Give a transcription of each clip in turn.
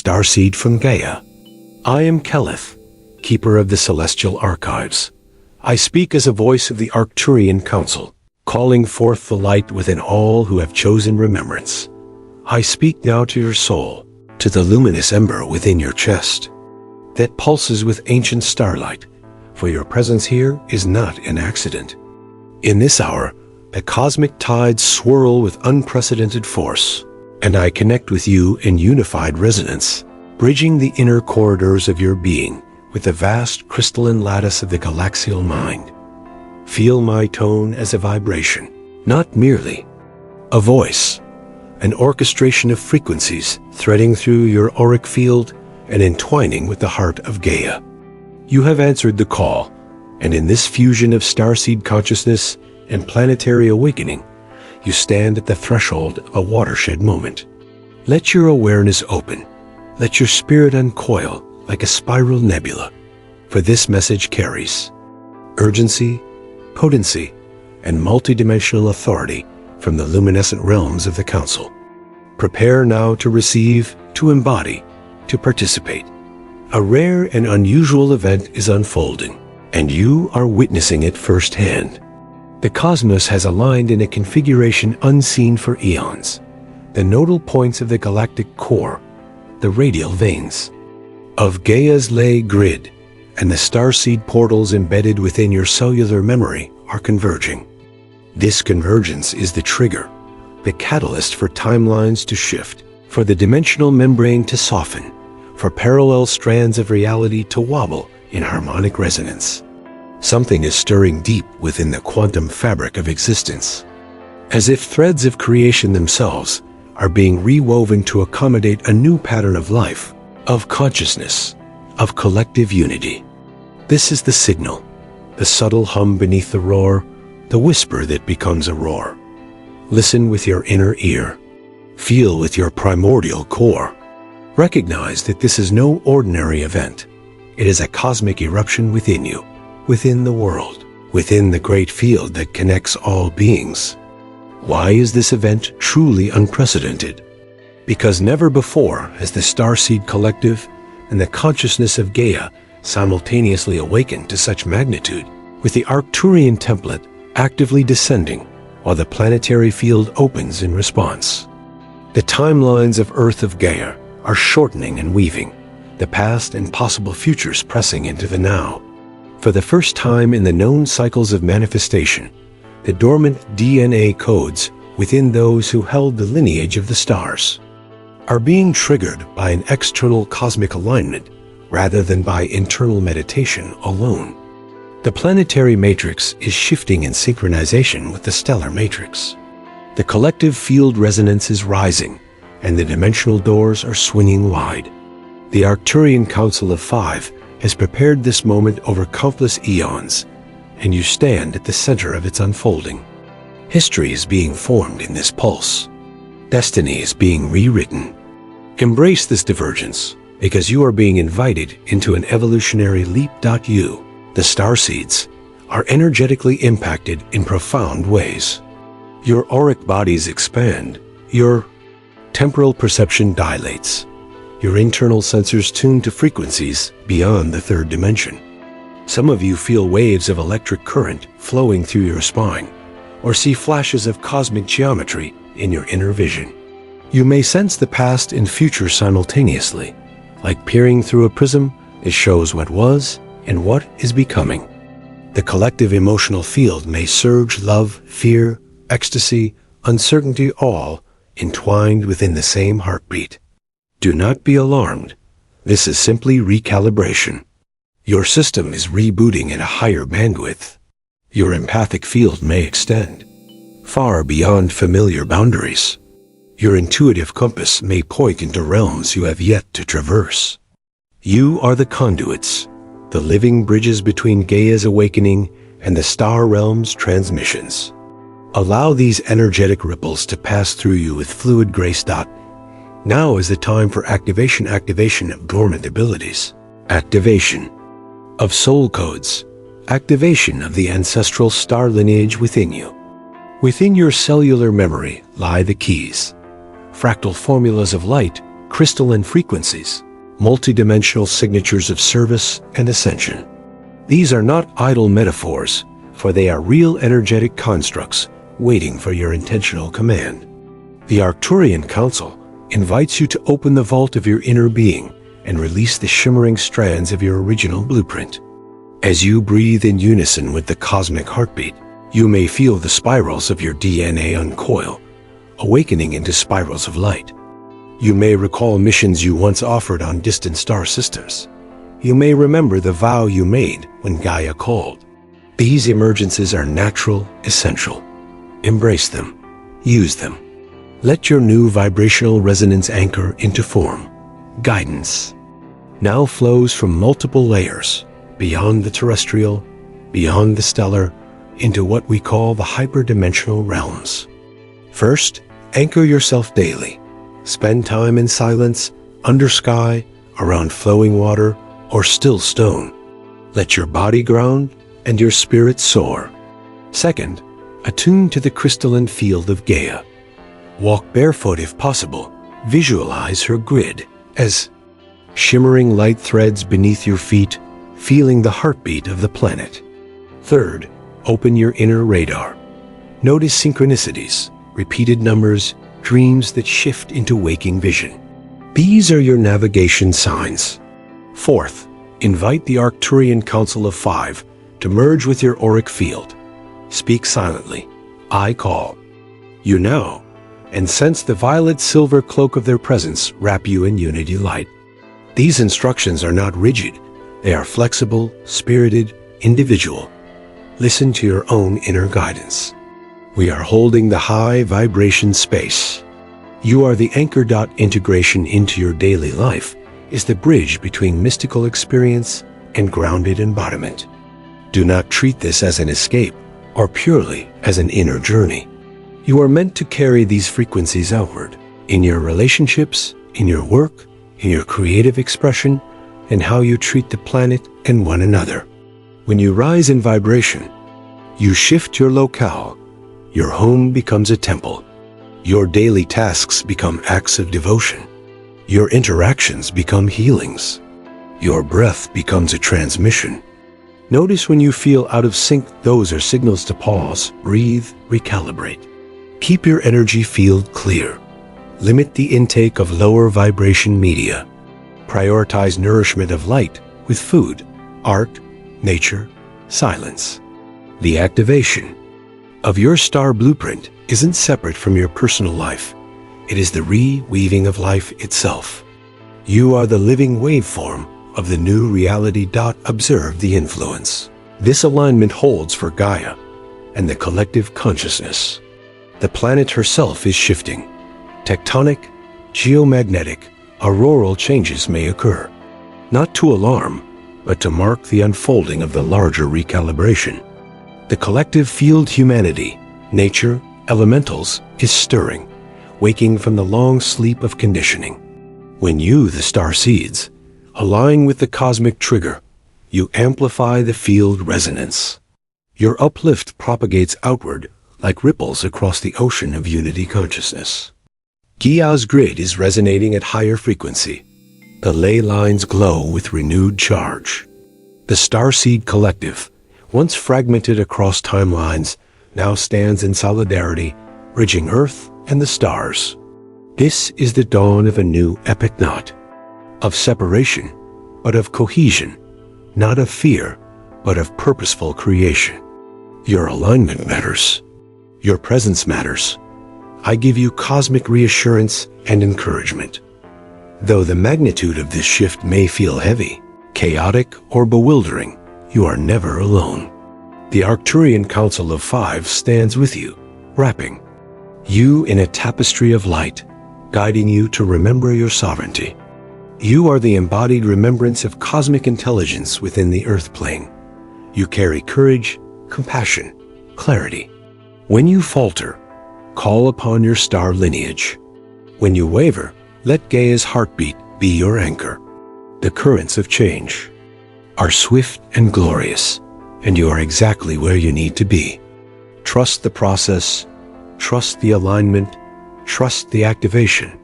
starseed from Gaia. I am Kaelith, keeper of the celestial archives. I speak as a voice of the Arcturian Council, calling forth the light within all who have chosen remembrance. I speak now to your soul, to the luminous ember within your chest, that pulses with ancient starlight, for your presence here is not an accident. In this hour, the cosmic tides swirl with unprecedented force, and I connect with you in unified resonance, bridging the inner corridors of your being with the vast crystalline lattice of the galaxial mind. Feel my tone as a vibration, not merely a voice, an orchestration of frequencies threading through your auric field and entwining with the heart of Gaia. You have answered the call, and in this fusion of starseed consciousness and planetary awakening, you stand at the threshold of a watershed moment. Let your awareness open. Let your spirit uncoil like a spiral nebula, for this message carries urgency, potency, and multidimensional authority from the luminescent realms of the Council. Prepare now to receive, to embody, to participate. A rare and unusual event is unfolding, and you are witnessing it firsthand. The cosmos has aligned in a configuration unseen for eons. The nodal points of the galactic core, the radial veins of Gaia's ley grid, and the starseed portals embedded within your cellular memory are converging. This convergence is the trigger, the catalyst for timelines to shift, for the dimensional membrane to soften, for parallel strands of reality to wobble in harmonic resonance. Something is stirring deep within the quantum fabric of existence, as if threads of creation themselves are being rewoven to accommodate a new pattern of life, of consciousness, of collective unity. This is the signal, the subtle hum beneath the roar, the whisper that becomes a roar. Listen with your inner ear. Feel with your primordial core. Recognize that this is no ordinary event. It is a cosmic eruption within you, within the world, within the great field that connects all beings. Why is this event truly unprecedented? Because never before has the starseed collective and the consciousness of Gaia simultaneously awakened to such magnitude, with the Arcturian template actively descending while the planetary field opens in response. The timelines of Earth of Gaia are shortening and weaving, the past and possible futures pressing into the now. For the first time in the known cycles of manifestation, the dormant DNA codes within those who held the lineage of the stars are being triggered by an external cosmic alignment rather than by internal meditation alone. The planetary matrix is shifting in synchronization with the stellar matrix. The collective field resonance is rising, and the dimensional doors are swinging wide. The Arcturian Council of Five has prepared this moment over countless eons, and you stand at the center of its unfolding. History is being formed in this pulse. Destiny is being rewritten. Embrace this divergence, because you are being invited into an evolutionary leap. You, the starseeds, are energetically impacted in profound ways. Your auric bodies expand, your temporal perception dilates, your internal sensors tune to frequencies beyond the third dimension. Some of you feel waves of electric current flowing through your spine, or see flashes of cosmic geometry in your inner vision. You may sense the past and future simultaneously. Like peering through a prism, it shows what was and what is becoming. The collective emotional field may surge love, fear, ecstasy, uncertainty, all entwined within the same heartbeat. Do not be alarmed. This is simply recalibration. Your system is rebooting at a higher bandwidth. Your empathic field may extend far beyond familiar boundaries. Your intuitive compass may point into realms you have yet to traverse. You are the conduits, the living bridges between Gaia's awakening and the star realm's transmissions. Allow these energetic ripples to pass through you with fluid grace. Now is the time for activation of dormant abilities, activation of soul codes, activation of the ancestral star lineage within you. Within your cellular memory lie the keys, fractal formulas of light crystalline frequencies, multidimensional signatures of service and ascension. These are not idle metaphors, for they are real energetic constructs waiting for your intentional command. The Arcturian Council invites you to open the vault of your inner being and release the shimmering strands of your original blueprint. As you breathe in unison with the cosmic heartbeat, you may feel the spirals of your DNA uncoil, awakening into spirals of light. You may recall missions you once offered on distant star systems. You may remember the vow you made when Gaia called. These emergences are natural, essential. Embrace them. Use them. Let your new vibrational resonance anchor into form. Guidance now flows from multiple layers, beyond the terrestrial, beyond the stellar, into what we call the hyperdimensional realms. First, anchor yourself daily. Spend time in silence, under sky, around flowing water, or still stone. Let your body ground and your spirit soar. Second, attune to the crystalline field of Gaia. Walk barefoot if possible. Visualize her grid as shimmering light threads beneath your feet, feeling the heartbeat of the planet. Third, open your inner radar. Notice synchronicities, repeated numbers, dreams that shift into waking vision. These are your navigation signs. Fourth, invite the Arcturian Council of Five to merge with your auric field. Speak silently. I call. You know, and sense the violet-silver cloak of their presence wrap you in unity light. These instructions are not rigid. They are flexible, spirited, individual. Listen to your own inner guidance. We are holding the high vibration space. You are the anchor. Integration into your daily life is the bridge between mystical experience and grounded embodiment. Do not treat this as an escape or purely as an inner journey. You are meant to carry these frequencies outward, in your relationships, in your work, in your creative expression, and how you treat the planet and one another. When you rise in vibration, you shift your locale. Your home becomes a temple. Your daily tasks become acts of devotion. Your interactions become healings. Your breath becomes a transmission. Notice when you feel out of sync, those are signals to pause, breathe, recalibrate. Keep your energy field clear. Limit the intake of lower vibration media. Prioritize nourishment of light with food, art, nature, silence. The activation of your star blueprint isn't separate from your personal life. It is the reweaving of life itself. You are the living waveform of the new reality. Observe the influence this alignment holds for Gaia and the collective consciousness. The planet herself is shifting. Tectonic, geomagnetic, auroral changes may occur, not to alarm, but to mark the unfolding of the larger recalibration. The collective field humanity, nature, elementals, is stirring, waking from the long sleep of conditioning. When you, the starseeds, align with the cosmic trigger, you amplify the field resonance. Your uplift propagates outward like ripples across the ocean of unity consciousness. Gaia's grid is resonating at higher frequency. The ley lines glow with renewed charge. The starseed collective, once fragmented across timelines, now stands in solidarity, bridging Earth and the stars. This is the dawn of a new epic, not of separation, but of cohesion, not of fear, but of purposeful creation. Your alignment matters. Your presence matters. I give you cosmic reassurance and encouragement. Though the magnitude of this shift may feel heavy, chaotic, or bewildering, you are never alone. The Arcturian Council of Five stands with you, wrapping you in a tapestry of light, guiding you to remember your sovereignty. You are the embodied remembrance of cosmic intelligence within the earth plane. You carry courage, compassion, clarity. When you falter, call upon your star lineage. When you waver, let Gaia's heartbeat be your anchor. The currents of change are swift and glorious, and you are exactly where you need to be. Trust the process, trust the alignment, trust the activation.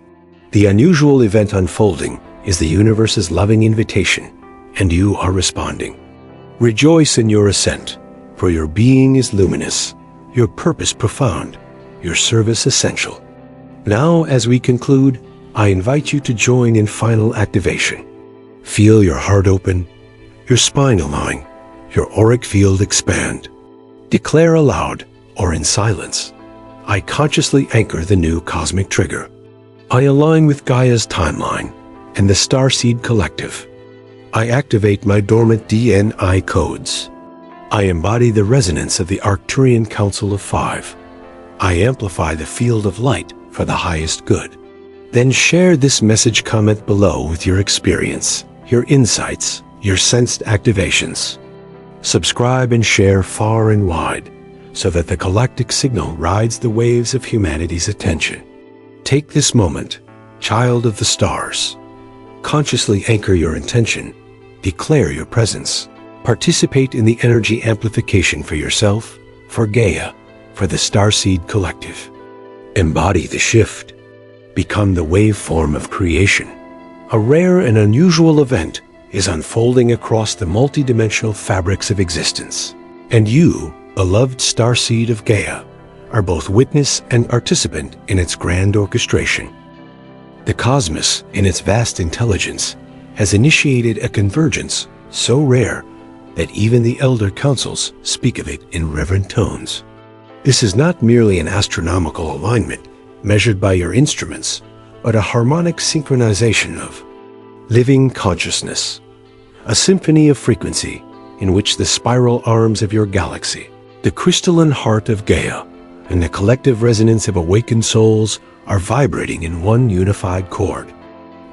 The unusual event unfolding is the universe's loving invitation, and you are responding. Rejoice in your ascent, for your being is luminous, your purpose profound, your service essential. Now, as we conclude, I invite you to join in final activation. Feel your heart open, your spine align, your auric field expand. Declare aloud or in silence, I consciously anchor the new cosmic trigger. I align with Gaia's timeline and the starseed collective. I activate my dormant DNA codes. I embody the resonance of the Arcturian Council of Five. I amplify the field of light for the highest good. Then share this message comment below with your experience, your insights, your sensed activations. Subscribe and share far and wide so that the galactic signal rides the waves of humanity's attention. Take this moment, child of the stars. Consciously anchor your intention, declare your presence, participate in the energy amplification for yourself, for Gaia, for the starseed collective. Embody the shift. Become the waveform of creation. A rare and unusual event is unfolding across the multidimensional fabrics of existence. And you, beloved starseed of Gaia, are both witness and participant in its grand orchestration. The cosmos, in its vast intelligence, has initiated a convergence so rare that even the elder councils speak of it in reverent tones. This is not merely an astronomical alignment measured by your instruments, but a harmonic synchronization of living consciousness, a symphony of frequency in which the spiral arms of your galaxy, the crystalline heart of Gaia, and the collective resonance of awakened souls are vibrating in one unified chord.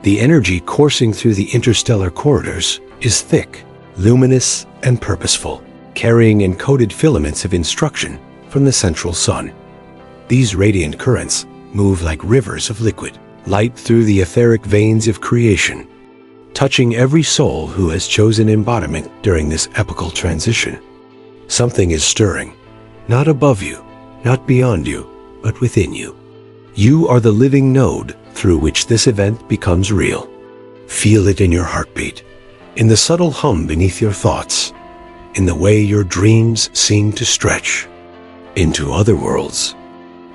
The energy coursing through the interstellar corridors is thick, luminous, and purposeful, carrying encoded filaments of instruction from the central sun. These radiant currents move like rivers of liquid light through the etheric veins of creation, touching every soul who has chosen embodiment during this epochal transition. Something is stirring, not above you, not beyond you, but within you. You are the living node through which this event becomes real. Feel it in your heartbeat, in the subtle hum beneath your thoughts, in the way your dreams seem to stretch into other worlds.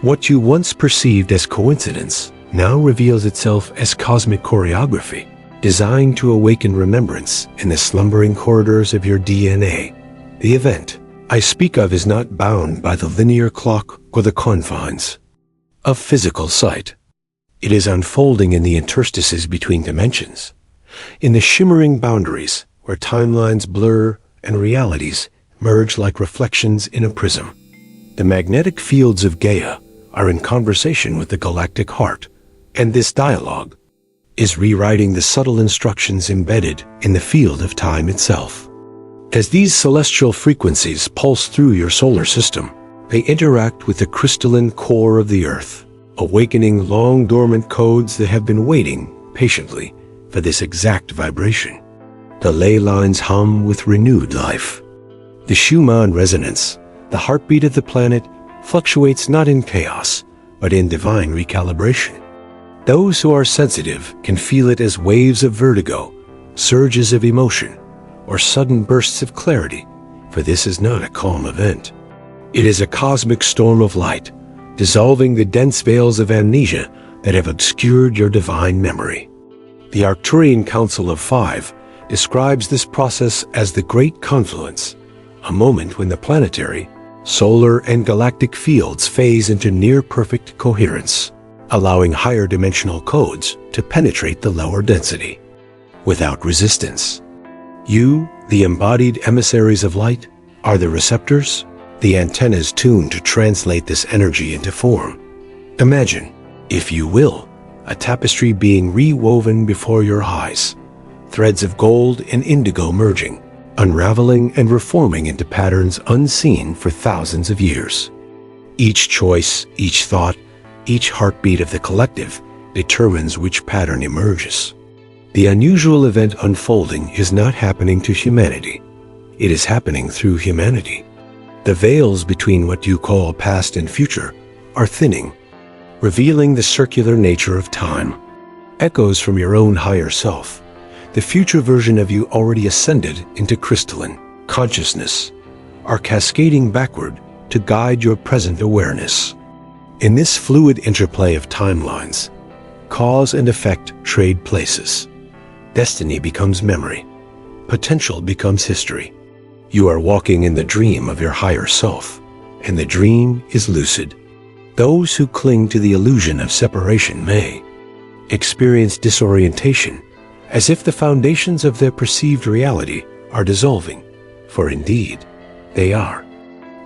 What you once perceived as coincidence now reveals itself as cosmic choreography, designed to awaken remembrance in the slumbering corridors of your DNA. The event I speak of is not bound by the linear clock or the confines of physical sight. It is unfolding in the interstices between dimensions, in the shimmering boundaries where timelines blur and realities merge like reflections in a prism. The magnetic fields of Gaia are in conversation with the galactic heart, and this dialogue is rewriting the subtle instructions embedded in the field of time itself. As these celestial frequencies pulse through your solar system, they interact with the crystalline core of the Earth, awakening long dormant codes that have been waiting patiently for this exact vibration. The ley lines hum with renewed life. The Schumann resonance, the heartbeat of the planet, fluctuates not in chaos, but in divine recalibration. Those who are sensitive can feel it as waves of vertigo, surges of emotion, or sudden bursts of clarity, for this is not a calm event. It is a cosmic storm of light, dissolving the dense veils of amnesia that have obscured your divine memory. The Arcturian Council of Five describes this process as the Great Confluence, a moment when the planetary, solar, and galactic fields phase into near-perfect coherence, allowing higher dimensional codes to penetrate the lower density without resistance. You, the embodied emissaries of light, are the receptors, the antennas tuned to translate this energy into form. Imagine, if you will, a tapestry being rewoven before your eyes, threads of gold and indigo merging, unraveling and reforming into patterns unseen for thousands of years. Each choice, each thought, each heartbeat of the collective determines which pattern emerges. The unusual event unfolding is not happening to humanity. It is happening through humanity. The veils between what you call past and future are thinning, revealing the circular nature of time. echoes from your own higher self, the future version of you already ascended into crystalline consciousness, are cascading backward to guide your present awareness. In this fluid interplay of timelines, cause and effect trade places. Destiny becomes memory. Potential becomes history. You are walking in the dream of your higher self, and the dream is lucid. Those who cling to the illusion of separation may experience disorientation, as if the foundations of their perceived reality are dissolving, for indeed, they are.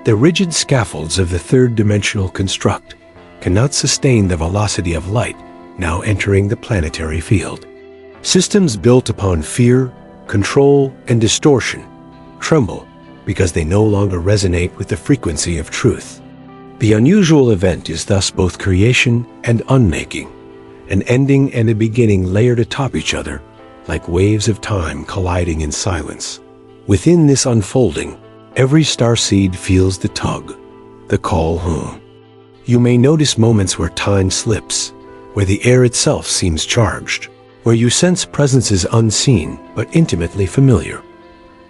The rigid scaffolds of the third-dimensional construct cannot sustain the velocity of light now entering the planetary field. Systems built upon fear, control, and distortion tremble because they no longer resonate with the frequency of truth. The unusual event is thus both creation and unmaking, an ending and a beginning layered atop each other like waves of time colliding in silence. Within this unfolding, every starseed feels the tug, the call home. You may notice moments where time slips, where the air itself seems charged, where you sense presences unseen but intimately familiar.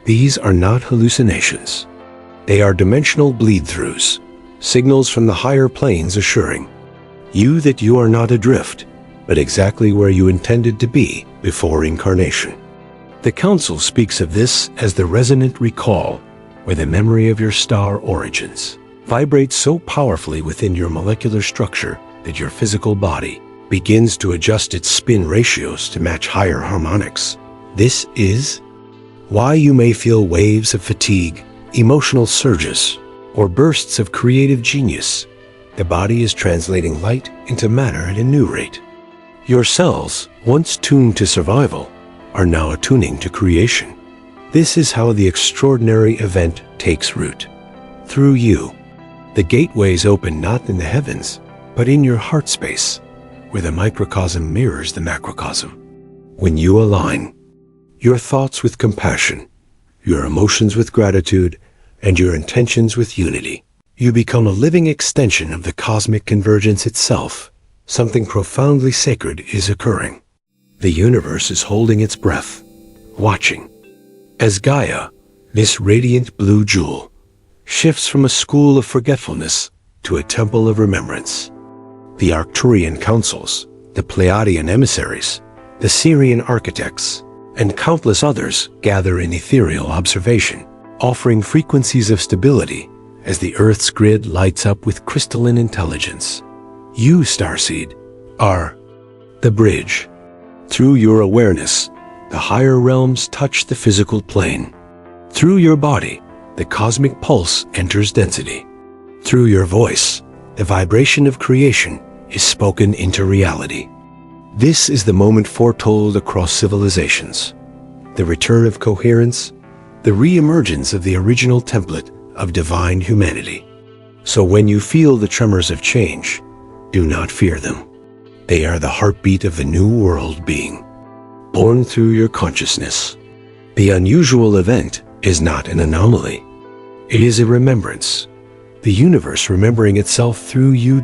These are not hallucinations. They are dimensional bleed-throughs, signals from the higher planes assuring you that you are not adrift, but exactly where you intended to be before incarnation. The Council speaks of this as the resonant recall, where the memory of your star origins vibrates so powerfully within your molecular structure that your physical body begins to adjust its spin ratios to match higher harmonics. This is why you may feel waves of fatigue, emotional surges, or bursts of creative genius. The body is translating light into matter at a new rate. Your cells, once tuned to survival, are now attuning to creation. This is how the extraordinary event takes root. Through you, the gateways open not in the heavens, but in your heart space, where the microcosm mirrors the macrocosm. When you align your thoughts with compassion, your emotions with gratitude, and your intentions with unity, you become a living extension of the cosmic convergence itself. Something profoundly sacred is occurring. The universe is holding its breath, watching, as Gaia, this radiant blue jewel, shifts from a school of forgetfulness to a temple of remembrance. The Arcturian councils, the Pleiadian emissaries, the Syrian architects, and countless others gather in ethereal observation, offering frequencies of stability as the Earth's grid lights up with crystalline intelligence. You, starseed, are the bridge. Through your awareness, the higher realms touch the physical plane. Through your body, the cosmic pulse enters density. Through your voice, the vibration of creation is spoken into reality. This is the moment foretold across civilizations, the return of coherence, the re-emergence of the original template of divine humanity. So when you feel the tremors of change, do not fear them. They are the heartbeat of the new world being, born through your consciousness. The unusual event is not an anomaly. It is a remembrance, the universe remembering itself through you.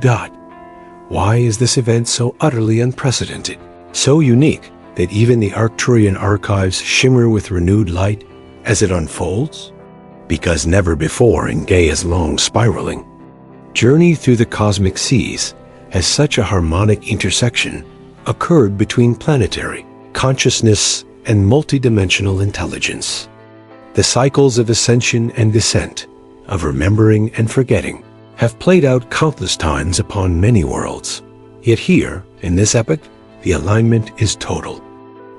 Why is this event so utterly unprecedented, so unique that even the Arcturian archives shimmer with renewed light as it unfolds? Because never before in Gaia's long spiraling journey through the cosmic seas has such a harmonic intersection occurred between planetary consciousness and multidimensional intelligence. The cycles of ascension and descent, of remembering and forgetting, have played out countless times upon many worlds. Yet here, in this epoch, the alignment is total.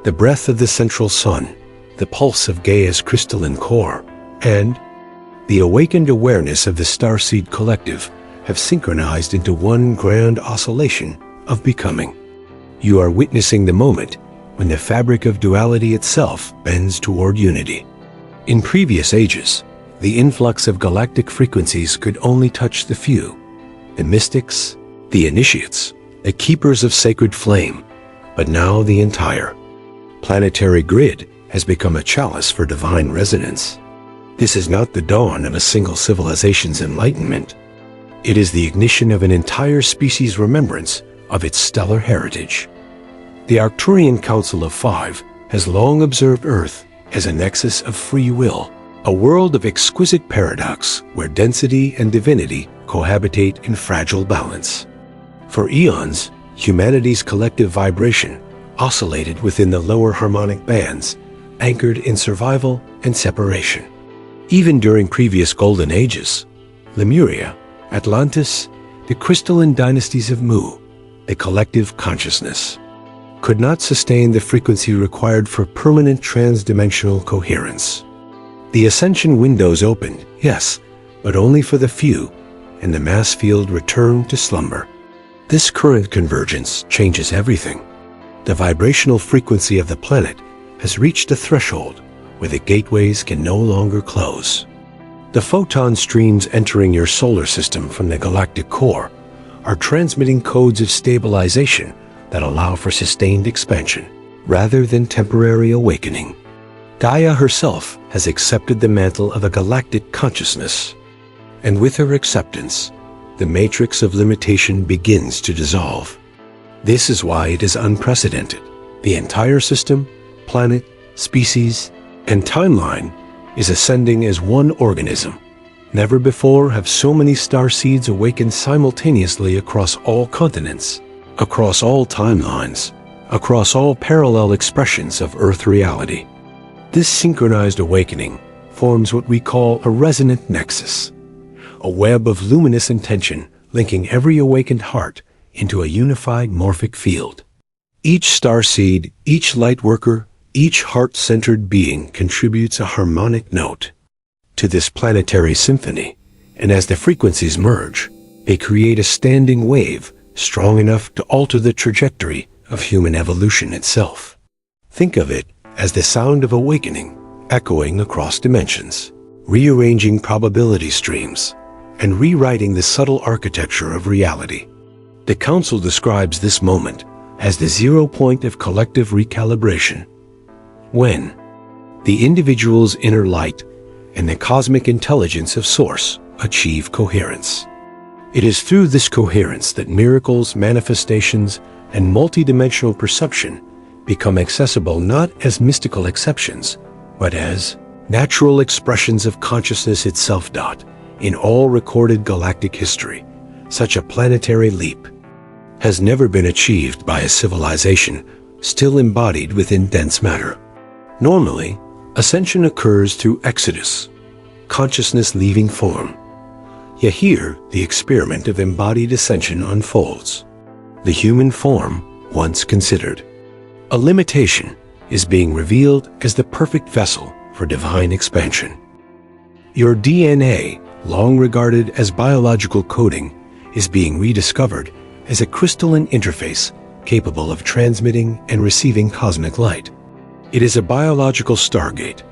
The breath of the central sun, the pulse of Gaia's crystalline core, and the awakened awareness of the starseed collective have synchronized into one grand oscillation of becoming. You are witnessing the moment when the fabric of duality itself bends toward unity. In previous ages, the influx of galactic frequencies could only touch the few, the mystics, the initiates, the keepers of sacred flame, but now the entire planetary grid has become a chalice for divine resonance. This is not the dawn of a single civilization's enlightenment. It is the ignition of an entire species' remembrance of its stellar heritage. The Arcturian Council of Five has long observed Earth as a nexus of free will, a world of exquisite paradox where density and divinity cohabitate in fragile balance. For eons, humanity's collective vibration oscillated within the lower harmonic bands, anchored in survival and separation. Even during previous golden ages, Lemuria, Atlantis, the crystalline dynasties of Mu, the collective consciousness, could not sustain the frequency required for permanent transdimensional coherence. The ascension windows opened, yes, but only for the few, and the mass field returned to slumber. This current convergence changes everything. The vibrational frequency of the planet has reached a threshold where the gateways can no longer close. The photon streams entering your solar system from the galactic core are transmitting codes of stabilization that allow for sustained expansion, rather than temporary awakening. Gaia herself has accepted the mantle of a galactic consciousness, and with her acceptance, the matrix of limitation begins to dissolve. This is why it is unprecedented. The entire system, planet, species, and timeline is ascending as one organism. Never before have so many starseeds awakened simultaneously across all continents, across all timelines, across all parallel expressions of Earth reality. This synchronized awakening forms what we call a resonant nexus, a web of luminous intention linking every awakened heart into a unified morphic field. Each starseed, each lightworker, each heart-centered being contributes a harmonic note to this planetary symphony, and as the frequencies merge, they create a standing wave strong enough to alter the trajectory of human evolution itself. Think of it as the sound of awakening echoing across dimensions, rearranging probability streams, and rewriting the subtle architecture of reality. The Council describes this moment as the 0 point of collective recalibration, when the individual's inner light and the cosmic intelligence of Source achieve coherence. It is through this coherence that miracles, manifestations, and multidimensional perception become accessible not as mystical exceptions, but as natural expressions of consciousness itself. In all recorded galactic history, such a planetary leap has never been achieved by a civilization still embodied within dense matter. Normally, ascension occurs through exodus, consciousness leaving form. Yet here, the experiment of embodied ascension unfolds. The human form, once considered a limitation, is being revealed as the perfect vessel for divine expansion. Your DNA, long regarded as biological coding, is being rediscovered as a crystalline interface capable of transmitting and receiving cosmic light. It is a biological stargate,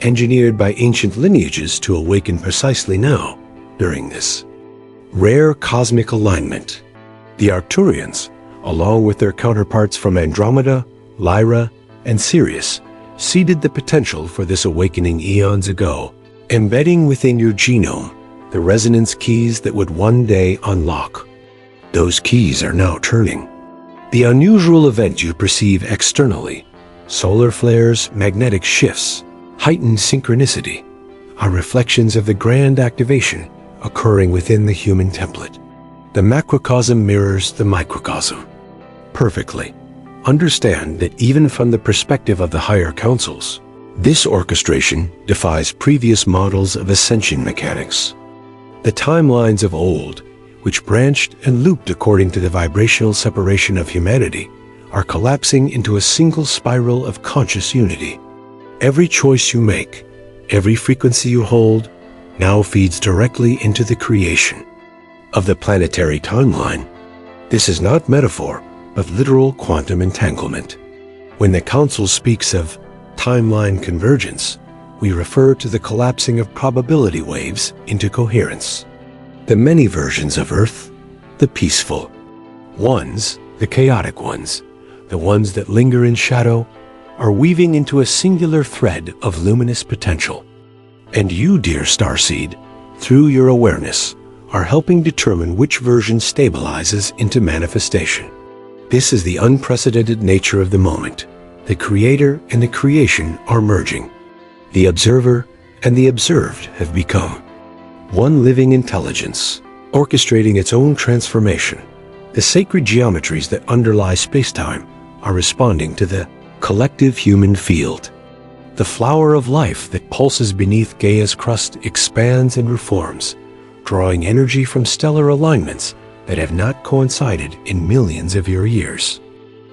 engineered by ancient lineages to awaken precisely now, during this rare cosmic alignment. The Arcturians, along with their counterparts from Andromeda, Lyra, and Sirius, seeded the potential for this awakening eons ago, embedding within your genome the resonance keys that would one day unlock. Those keys are now turning. The unusual event you perceive externally, solar flares, magnetic shifts, heightened synchronicity, are reflections of the grand activation occurring within the human template. The macrocosm mirrors the microcosm perfectly. Understand that even from the perspective of the higher councils, this orchestration defies previous models of ascension mechanics. The timelines of old, which branched and looped according to the vibrational separation of humanity, are collapsing into a single spiral of conscious unity. Every choice you make, every frequency you hold, now feeds directly into the creation of the planetary timeline. This is not metaphor, but literal quantum entanglement. When the Council speaks of timeline convergence, we refer to the collapsing of probability waves into coherence. The many versions of Earth, the peaceful ones, the chaotic ones, the ones that linger in shadow, are weaving into a singular thread of luminous potential. And you, dear starseed, through your awareness, are helping determine which version stabilizes into manifestation. This is the unprecedented nature of the moment. The creator and the creation are merging. The observer and the observed have become one living intelligence, orchestrating its own transformation. The sacred geometries that underlie spacetime are responding to the collective human field. The flower of life that pulses beneath Gaia's crust expands and reforms, drawing energy from stellar alignments that have not coincided in millions of your years.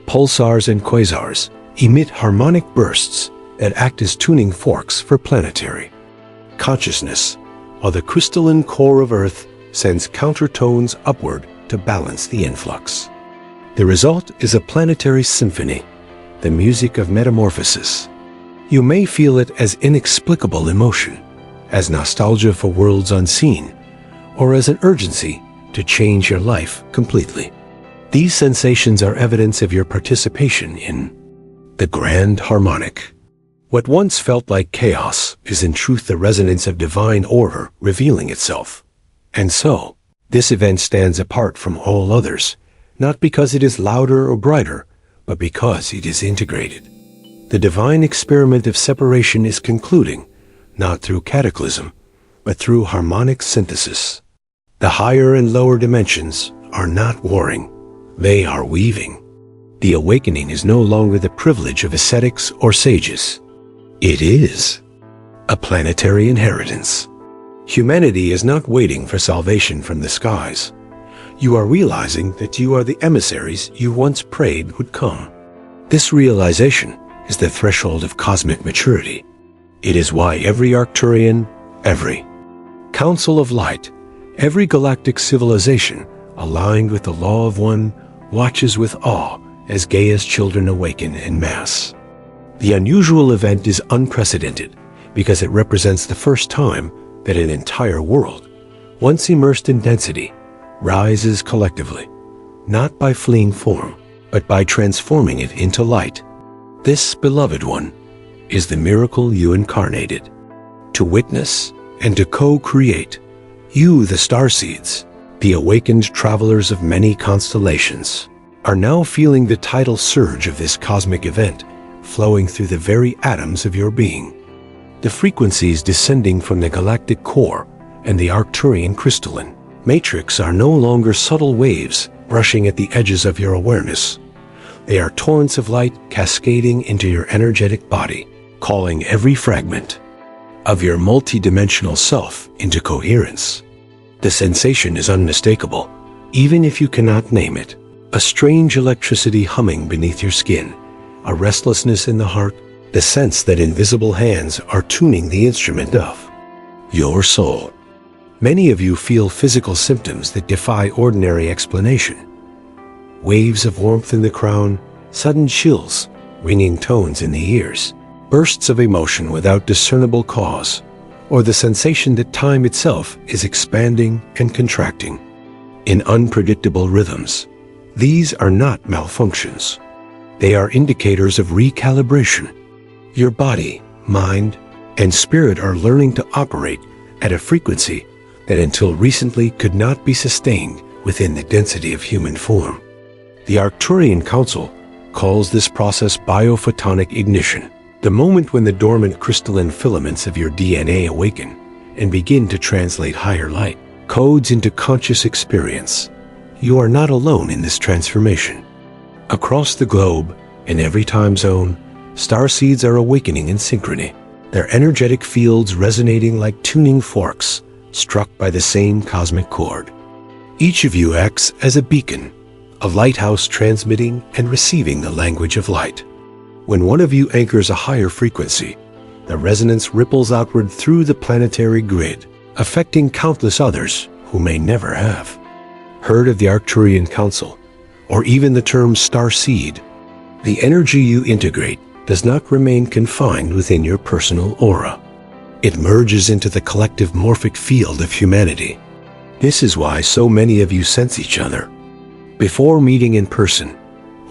Pulsars and quasars emit harmonic bursts that act as tuning forks for planetary consciousness, while the crystalline core of Earth sends countertones upward to balance the influx. The result is a planetary symphony, the music of metamorphosis. You may feel it as inexplicable emotion, as nostalgia for worlds unseen, or as an urgency to change your life completely. These sensations are evidence of your participation in the grand harmonic. What once felt like chaos is in truth the resonance of divine order revealing itself. And so, this event stands apart from all others, not because it is louder or brighter, but because it is integrated. The divine experiment of separation is concluding, not through cataclysm, but through harmonic synthesis. The higher and lower dimensions are not warring, they are weaving. The awakening is no longer the privilege of ascetics or sages. It is a planetary inheritance. Humanity is not waiting for salvation from the skies. You are realizing that you are the emissaries you once prayed would come. This realization is the threshold of cosmic maturity. It is why every Arcturian, every Council of Light, every galactic civilization aligned with the law of one watches with awe as Gaia's children awaken en masse. The unusual event is unprecedented because it represents the first time that an entire world, once immersed in density, rises collectively, not by fleeing form, but by transforming it into light. This, beloved one, is the miracle you incarnated. To witness and to co-create, you, the starseeds, the awakened travelers of many constellations, are now feeling the tidal surge of this cosmic event flowing through the very atoms of your being. The frequencies descending from the galactic core and the Arcturian crystalline matrix are no longer subtle waves brushing at the edges of your awareness. They are torrents of light cascading into your energetic body, calling every fragment of your multidimensional self into coherence. The sensation is unmistakable, even if you cannot name it. A strange electricity humming beneath your skin, a restlessness in the heart, the sense that invisible hands are tuning the instrument of your soul. Many of you feel physical symptoms that defy ordinary explanation. Waves of warmth in the crown, sudden chills, ringing tones in the ears, bursts of emotion without discernible cause, or the sensation that time itself is expanding and contracting in unpredictable rhythms. These are not malfunctions. They are indicators of recalibration. Your body, mind, and spirit are learning to operate at a frequency that until recently could not be sustained within the density of human form. The Arcturian Council calls this process biophotonic ignition, the moment when the dormant crystalline filaments of your DNA awaken and begin to translate higher light codes into conscious experience. You are not alone in this transformation. Across the globe, in every time zone, starseeds are awakening in synchrony, their energetic fields resonating like tuning forks struck by the same cosmic chord. Each of you acts as a beacon, a lighthouse transmitting and receiving the language of light. When one of you anchors a higher frequency, the resonance ripples outward through the planetary grid, affecting countless others who may never have heard of the Arcturian Council, or even the term starseed. The energy you integrate does not remain confined within your personal aura. It merges into the collective morphic field of humanity. This is why so many of you sense each other before meeting in person,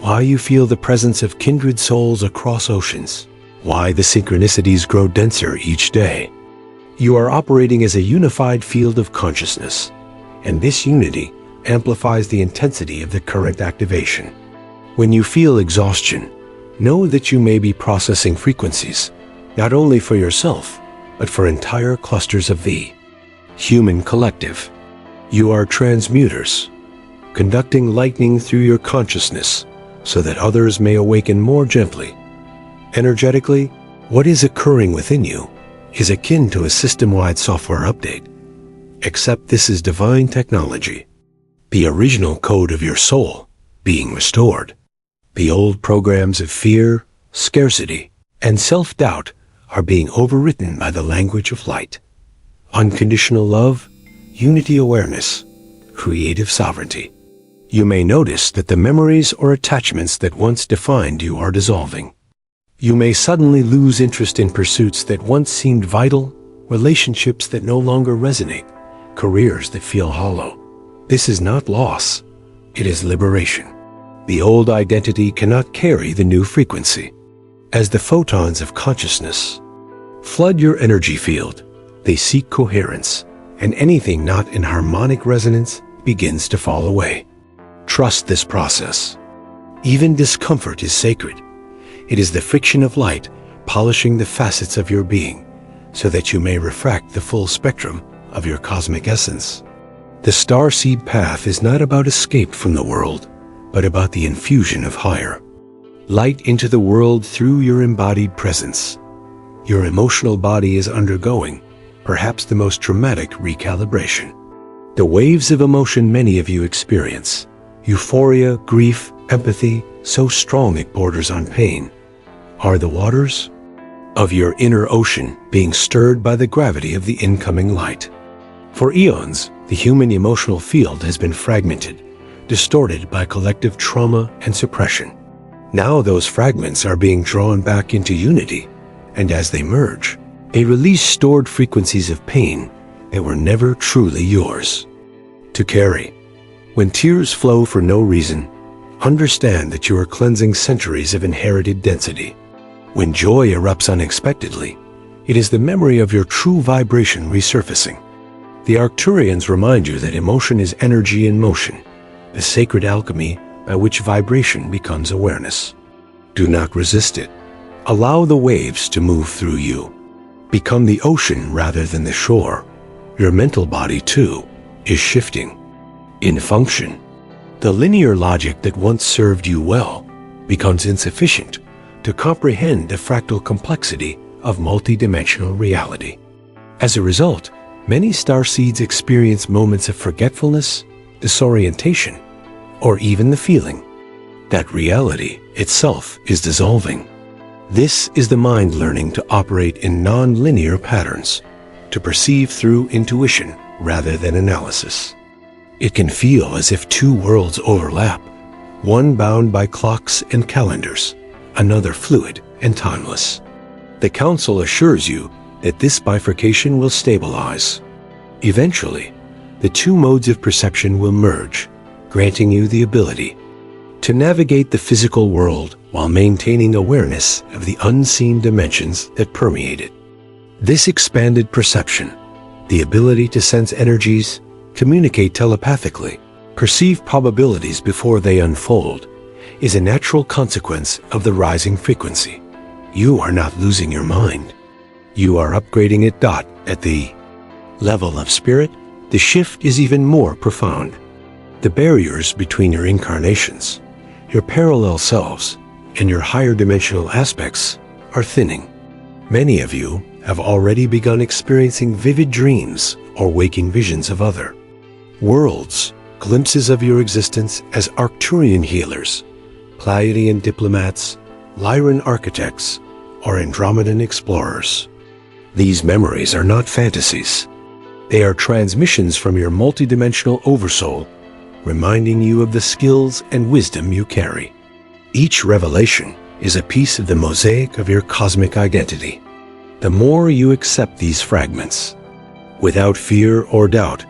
why you feel the presence of kindred souls across oceans, why the synchronicities grow denser each day. You are operating as a unified field of consciousness, and this unity amplifies the intensity of the current activation. When you feel exhaustion, know that you may be processing frequencies, not only for yourself, but for entire clusters of the human collective. You are transmuters, conducting lightning through your consciousness so that others may awaken more gently. Energetically, what is occurring within you is akin to a system-wide software update, except this is divine technology. The original code of your soul being restored. The old programs of fear, scarcity, and self-doubt are being overwritten by the language of light. Unconditional love, unity awareness, creative sovereignty. You may notice that the memories or attachments that once defined you are dissolving. You may suddenly lose interest in pursuits that once seemed vital, relationships that no longer resonate, careers that feel hollow. This is not loss, it is liberation. The old identity cannot carry the new frequency. As the photons of consciousness flood your energy field, they seek coherence, and anything not in harmonic resonance begins to fall away. Trust this process. Even discomfort is sacred. It is the friction of light polishing the facets of your being so that you may refract the full spectrum of your cosmic essence. The starseed path is not about escape from the world, but about the infusion of higher light into the world through your embodied presence. Your emotional body is undergoing perhaps the most dramatic recalibration. The waves of emotion many of you experience, euphoria, grief, empathy, so strong it borders on pain, are the waters of your inner ocean being stirred by the gravity of the incoming light. For eons, the human emotional field has been fragmented, distorted by collective trauma and suppression. Now those fragments are being drawn back into unity, and as they merge, they release stored frequencies of pain that were never truly yours to carry. When tears flow for no reason, understand that you are cleansing centuries of inherited density. When joy erupts unexpectedly, it is the memory of your true vibration resurfacing. The Arcturians remind you that emotion is energy in motion, the sacred alchemy by which vibration becomes awareness. Do not resist it. Allow the waves to move through you. Become the ocean rather than the shore. Your mental body, too, is shifting. In function, the linear logic that once served you well becomes insufficient to comprehend the fractal complexity of multidimensional reality. As a result, many starseeds experience moments of forgetfulness, disorientation, or even the feeling that reality itself is dissolving. This is the mind learning to operate in non-linear patterns, to perceive through intuition rather than analysis. It can feel as if two worlds overlap, one bound by clocks and calendars, another fluid and timeless. The Council assures you that this bifurcation will stabilize. Eventually, the two modes of perception will merge, granting you the ability to navigate the physical world while maintaining awareness of the unseen dimensions that permeate it. This expanded perception, the ability to sense energies, communicate telepathically, perceive probabilities before they unfold, is a natural consequence of the rising frequency. You are not losing your mind. You are upgrading it. At the level of spirit, the shift is even more profound. The barriers between your incarnations, your parallel selves, and your higher dimensional aspects are thinning. Many of you have already begun experiencing vivid dreams or waking visions of other worlds, glimpses of your existence as Arcturian healers, Pleiadian diplomats, Lyran architects, or Andromedan explorers. These memories are not fantasies. They are transmissions from your multidimensional oversoul, reminding you of the skills and wisdom you carry. Each revelation is a piece of the mosaic of your cosmic identity. The more you accept these fragments, without fear or doubt,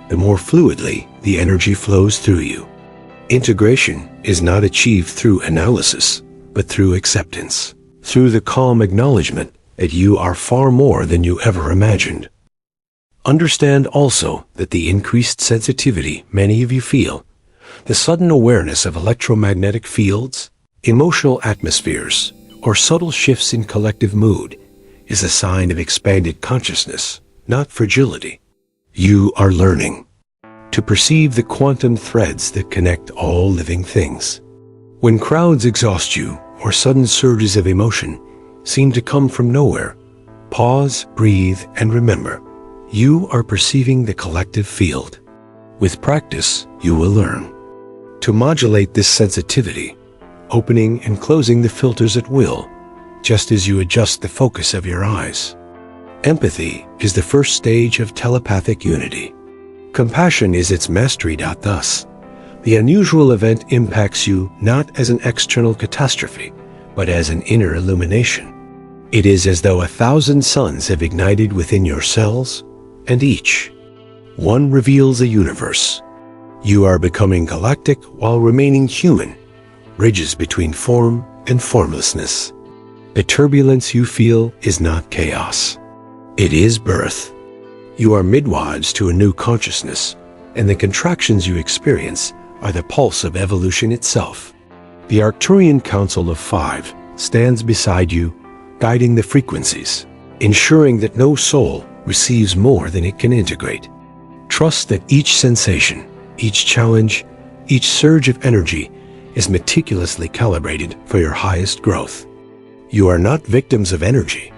the more fluidly the energy flows through you. Integration is not achieved through analysis, but through acceptance, through the calm acknowledgement that you are far more than you ever imagined. Understand also that the increased sensitivity many of you feel The sudden awareness of electromagnetic fields, emotional atmospheres, or subtle shifts in collective mood is a sign of expanded consciousness, not fragility. You are learning to perceive the quantum threads that connect all living things. When crowds exhaust you or sudden surges of emotion seem to come from nowhere, pause, breathe, and remember, you are perceiving the collective field. With practice, you will learn to modulate this sensitivity, opening and closing the filters at will, just as you adjust the focus of your eyes. Empathy is the first stage of telepathic unity. Compassion is its mastery. Thus, the unusual event impacts you not as an external catastrophe, but as an inner illumination. It is as though 1,000 suns have ignited within your cells, and each one reveals a universe. You are becoming galactic while remaining human, bridges between form and formlessness. The turbulence you feel is not chaos. It is birth. You are midwives to a new consciousness, and the contractions you experience are the pulse of evolution itself. The Arcturian Council of Five stands beside you, guiding the frequencies, ensuring that no soul receives more than it can integrate. Trust that each sensation, each challenge, each surge of energy is meticulously calibrated for your highest growth. You are not victims of energy.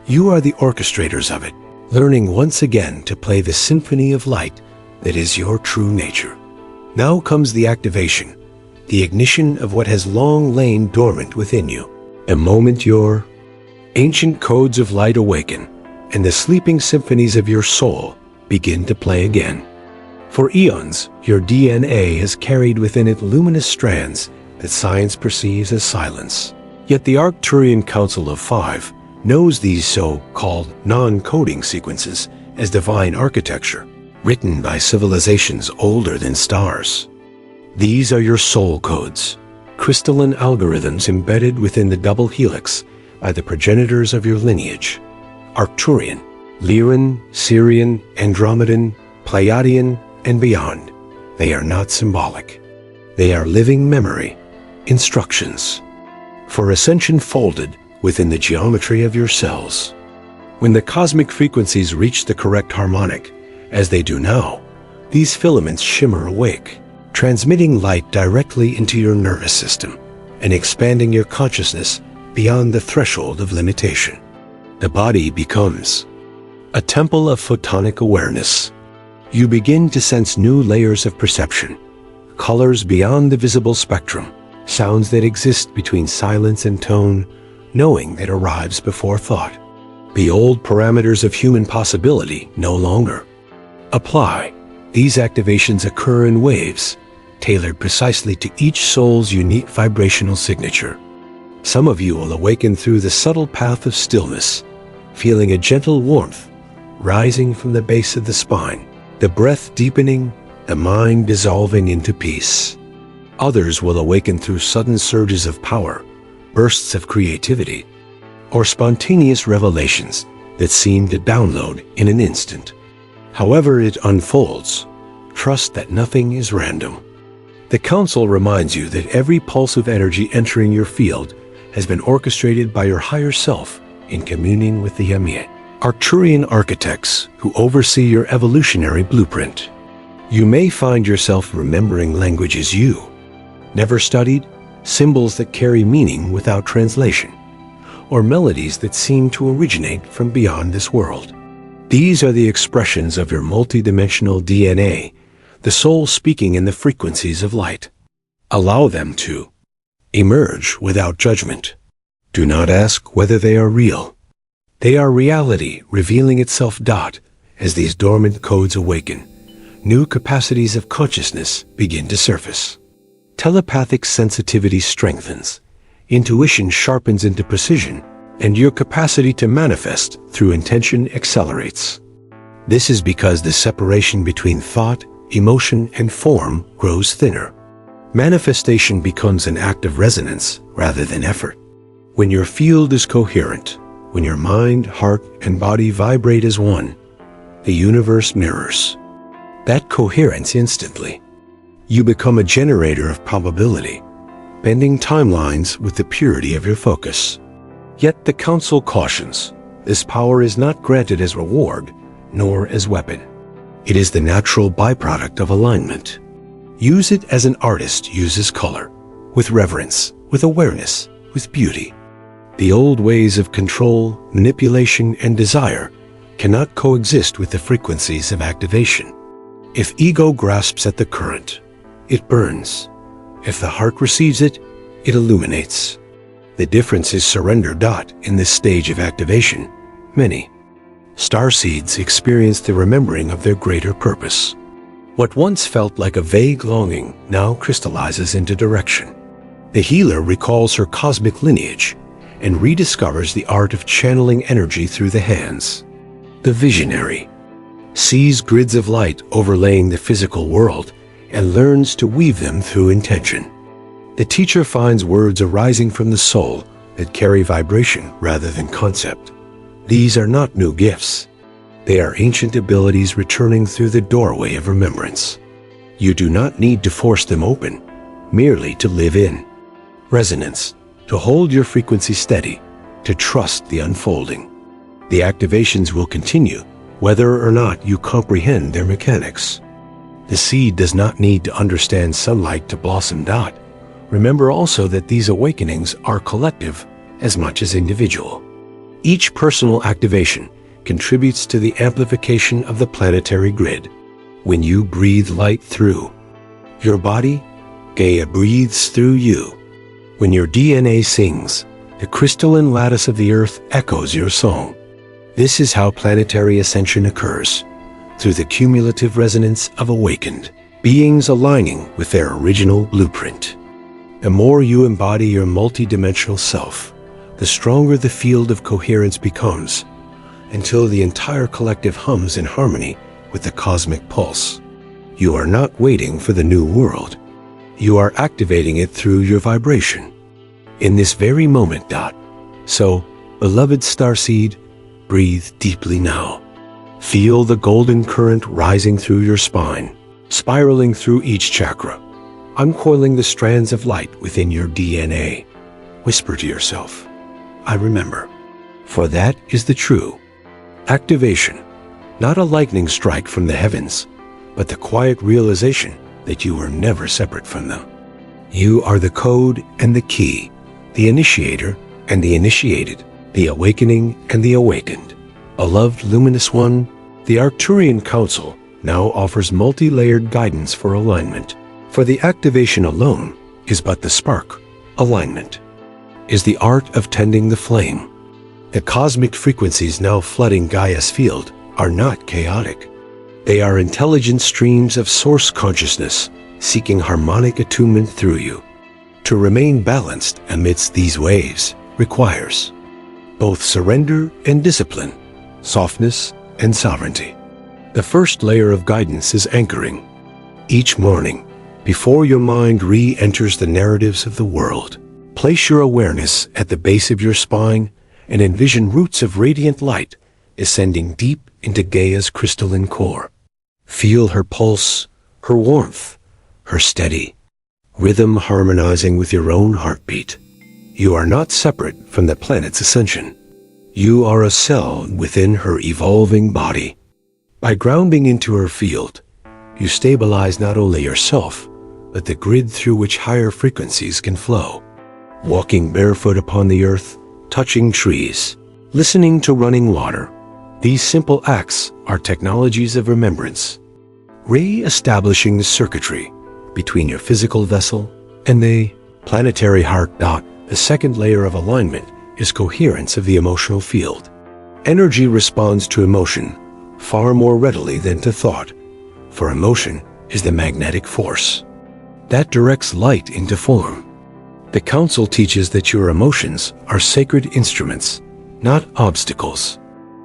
You are the orchestrators of it, learning once again to play the symphony of light that is your true nature. Now comes the activation, the ignition of what has long lain dormant within you. A moment your ancient codes of light awaken, and the sleeping symphonies of your soul begin to play again. For eons, your DNA has carried within it luminous strands that science perceives as silence. Yet the Arcturian Council of Five knows these so-called non-coding sequences as divine architecture, written by civilizations older than stars. These are your soul codes, crystalline algorithms embedded within the double helix by the progenitors of your lineage: Arcturian, Lyran, Sirian, Andromedan, Pleiadian, and beyond. They are not symbolic. They are living memory, instructions for ascension folded within the geometry of your cells. When the cosmic frequencies reach the correct harmonic, as they do now, these filaments shimmer awake, transmitting light directly into your nervous system and expanding your consciousness beyond the threshold of limitation. The body becomes a temple of photonic awareness. You begin to sense new layers of perception, colors beyond the visible spectrum, sounds that exist between silence and tone, knowing that arrives before thought. The old parameters of human possibility no longer apply. These activations occur in waves, tailored precisely to each soul's unique vibrational signature. Some of you will awaken through the subtle path of stillness, feeling a gentle warmth rising from the base of the spine, the breath deepening, the mind dissolving into peace. Others will awaken through sudden surges of power, bursts of creativity, or spontaneous revelations that seem to download in an instant. However it unfolds, trust that nothing is random. The Council reminds you that every pulse of energy entering your field has been orchestrated by your higher self in communing with the Arcturian architects who oversee your evolutionary blueprint. You may find yourself remembering languages you never studied, symbols that carry meaning without translation, or melodies that seem to originate from beyond this world. These are the expressions of your multidimensional DNA, the soul speaking in the frequencies of light. Allow them to emerge without judgment. Do not ask whether they are real. They are reality revealing itself. As these dormant codes awaken, new capacities of consciousness begin to surface. Telepathic sensitivity strengthens, intuition sharpens into precision, and your capacity to manifest through intention accelerates. This is because the separation between thought, emotion, and form grows thinner. Manifestation becomes an act of resonance rather than effort. When your field is coherent, when your mind, heart, and body vibrate as one, the universe mirrors that coherence instantly. You become a generator of probability, bending timelines with the purity of your focus. Yet the Council cautions, this power is not granted as reward, nor as weapon. It is the natural byproduct of alignment. Use it as an artist uses color, with reverence, with awareness, with beauty. The old ways of control, manipulation, and desire cannot coexist with the frequencies of activation. If ego grasps at the current, it burns. If the heart receives it, it illuminates. The difference is surrender. In this stage of activation, many starseeds experience the remembering of their greater purpose. What once felt like a vague longing now crystallizes into direction. The healer recalls her cosmic lineage and rediscovers the art of channeling energy through the hands. The visionary sees grids of light overlaying the physical world and learns to weave them through intention. The teacher finds words arising from the soul that carry vibration rather than concept. These are not new gifts. They are ancient abilities returning through the doorway of remembrance. You do not need to force them open, merely to live in resonance, to hold your frequency steady, to trust the unfolding. The activations will continue, whether or not you comprehend their mechanics. The seed does not need to understand sunlight to blossom. Remember also that these awakenings are collective as much as individual. Each personal activation contributes to the amplification of the planetary grid. When you breathe light through your body, Gaia breathes through you. When your DNA sings, the crystalline lattice of the earth echoes your song. This is how planetary ascension occurs, through the cumulative resonance of awakened beings aligning with their original blueprint. The more you embody your multidimensional self, the stronger the field of coherence becomes, until the entire collective hums in harmony with the cosmic pulse. You are not waiting for the new world. You are activating it through your vibration. In this very moment. So, beloved starseed, breathe deeply now. Feel the golden current rising through your spine, spiraling through each chakra, uncoiling the strands of light within your DNA. Whisper to yourself, I remember. For that is the true activation, not a lightning strike from the heavens, but the quiet realization that you were never separate from them. You are the code and the key, the initiator and the initiated, the awakening and the awakened. Beloved luminous one, the Arcturian Council now offers multi-layered guidance for alignment. For the activation alone is but the spark. Alignment is the art of tending the flame. The cosmic frequencies now flooding Gaia's field are not chaotic. They are intelligent streams of source consciousness seeking harmonic attunement through you. To remain balanced amidst these waves requires both surrender and discipline, softness and sovereignty. The first layer of guidance is anchoring. Each morning, before your mind re-enters the narratives of the world, place your awareness at the base of your spine and envision roots of radiant light ascending deep into Gaia's crystalline core. Feel her pulse, her warmth, her steady rhythm harmonizing with your own heartbeat. You are not separate from the planet's ascension. You are a cell within her evolving body. By grounding into her field, you stabilize not only yourself, but the grid through which higher frequencies can flow. Walking barefoot upon the earth, touching trees, listening to running water, these simple acts are technologies of remembrance, re-establishing the circuitry between your physical vessel and the planetary heart. The second layer of alignment is coherence of the emotional field. Energy responds to emotion far more readily than to thought, for emotion is the magnetic force that directs light into form. The Council teaches that your emotions are sacred instruments, not obstacles.